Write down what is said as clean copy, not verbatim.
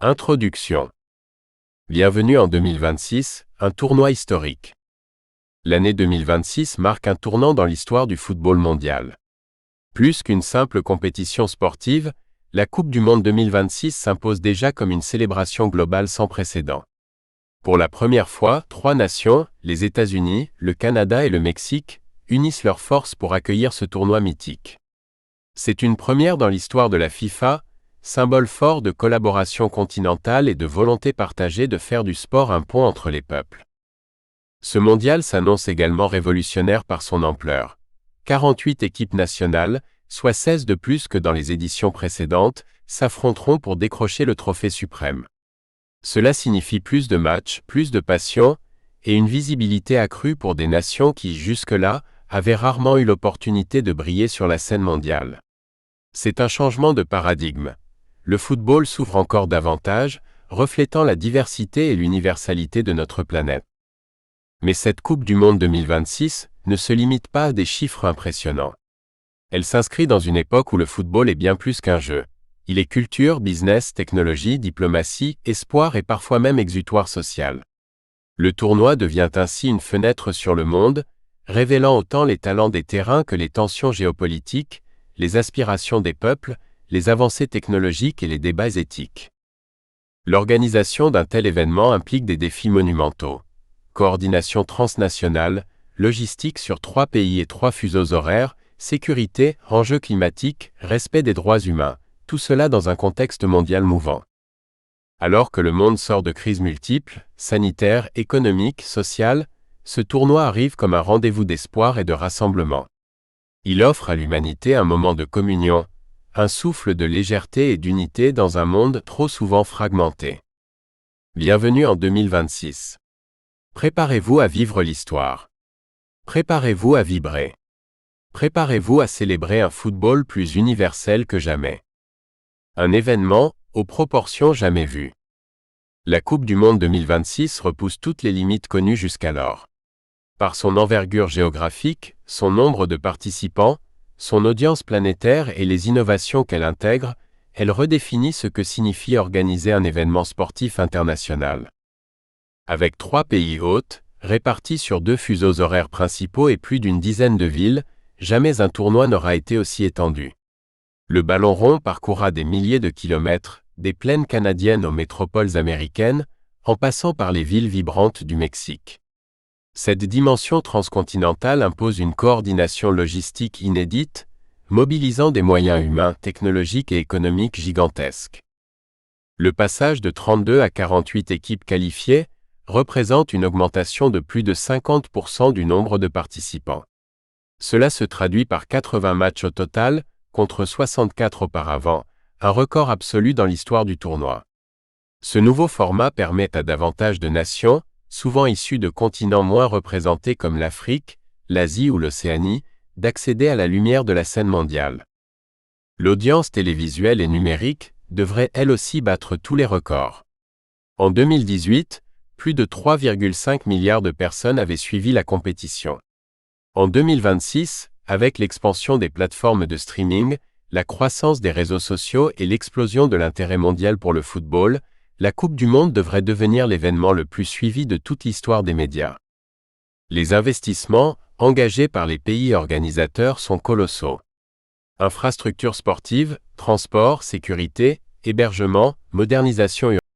Introduction. Bienvenue en 2026, un tournoi historique. L'année 2026 marque un tournant dans l'histoire du football mondial. Plus qu'une simple compétition sportive, la Coupe du Monde 2026 s'impose déjà comme une célébration globale sans précédent. Pour la première fois, 3 nations, les États-Unis, le Canada et le Mexique, unissent leurs forces pour accueillir ce tournoi mythique. C'est une première dans l'histoire de la FIFA, symbole fort de collaboration continentale et de volonté partagée de faire du sport un pont entre les peuples. Ce mondial s'annonce également révolutionnaire par son ampleur. 48 équipes nationales, soit 16 de plus que dans les éditions précédentes, s'affronteront pour décrocher le trophée suprême. Cela signifie plus de matchs, plus de passion, et une visibilité accrue pour des nations qui, jusque-là, avaient rarement eu l'opportunité de briller sur la scène mondiale. C'est un changement de paradigme. Le football s'ouvre encore davantage, reflétant la diversité et l'universalité de notre planète. Mais cette Coupe du Monde 2026 ne se limite pas à des chiffres impressionnants. Elle s'inscrit dans une époque où le football est bien plus qu'un jeu. Il est culture, business, technologie, diplomatie, espoir et parfois même exutoire social. Le tournoi devient ainsi une fenêtre sur le monde, révélant autant les talents des terrains que les tensions géopolitiques, les aspirations des peuples, les avancées technologiques et les débats éthiques. L'organisation d'un tel événement implique des défis monumentaux. Coordination transnationale, logistique sur 3 pays et 3 fuseaux horaires, sécurité, enjeux climatiques, respect des droits humains, tout cela dans un contexte mondial mouvant. Alors que le monde sort de crises multiples, sanitaires, économiques, sociales, ce tournoi arrive comme un rendez-vous d'espoir et de rassemblement. Il offre à l'humanité un moment de communion, un souffle de légèreté et d'unité dans un monde trop souvent fragmenté. Bienvenue en 2026. Préparez-vous à vivre l'histoire. Préparez-vous à vibrer. Préparez-vous à célébrer un football plus universel que jamais. Un événement, aux proportions jamais vues. La Coupe du Monde 2026 repousse toutes les limites connues jusqu'alors. Par son envergure géographique, son nombre de participants, son audience planétaire et les innovations qu'elle intègre, elle redéfinit ce que signifie organiser un événement sportif international. Avec 3 pays hôtes, répartis sur 2 fuseaux horaires principaux et plus d'une dizaine de villes, jamais un tournoi n'aura été aussi étendu. Le ballon rond parcourra des milliers de kilomètres, des plaines canadiennes aux métropoles américaines, en passant par les villes vibrantes du Mexique. Cette dimension transcontinentale impose une coordination logistique inédite, mobilisant des moyens humains, technologiques et économiques gigantesques. Le passage de 32 à 48 équipes qualifiées représente une augmentation de plus de 50% du nombre de participants. Cela se traduit par 80 matchs au total, contre 64 auparavant, un record absolu dans l'histoire du tournoi. Ce nouveau format permet à davantage de nations, souvent issues de continents moins représentés comme l'Afrique, l'Asie ou l'Océanie, d'accéder à la lumière de la scène mondiale. L'audience télévisuelle et numérique devrait elle aussi battre tous les records. En 2018, plus de 3,5 milliards de personnes avaient suivi la compétition. En 2026, avec l'expansion des plateformes de streaming, la croissance des réseaux sociaux et l'explosion de l'intérêt mondial pour le football, la Coupe du Monde devrait devenir l'événement le plus suivi de toute l'histoire des médias. Les investissements, engagés par les pays organisateurs, sont colossaux. Infrastructures sportives, transport, sécurité, hébergement, modernisation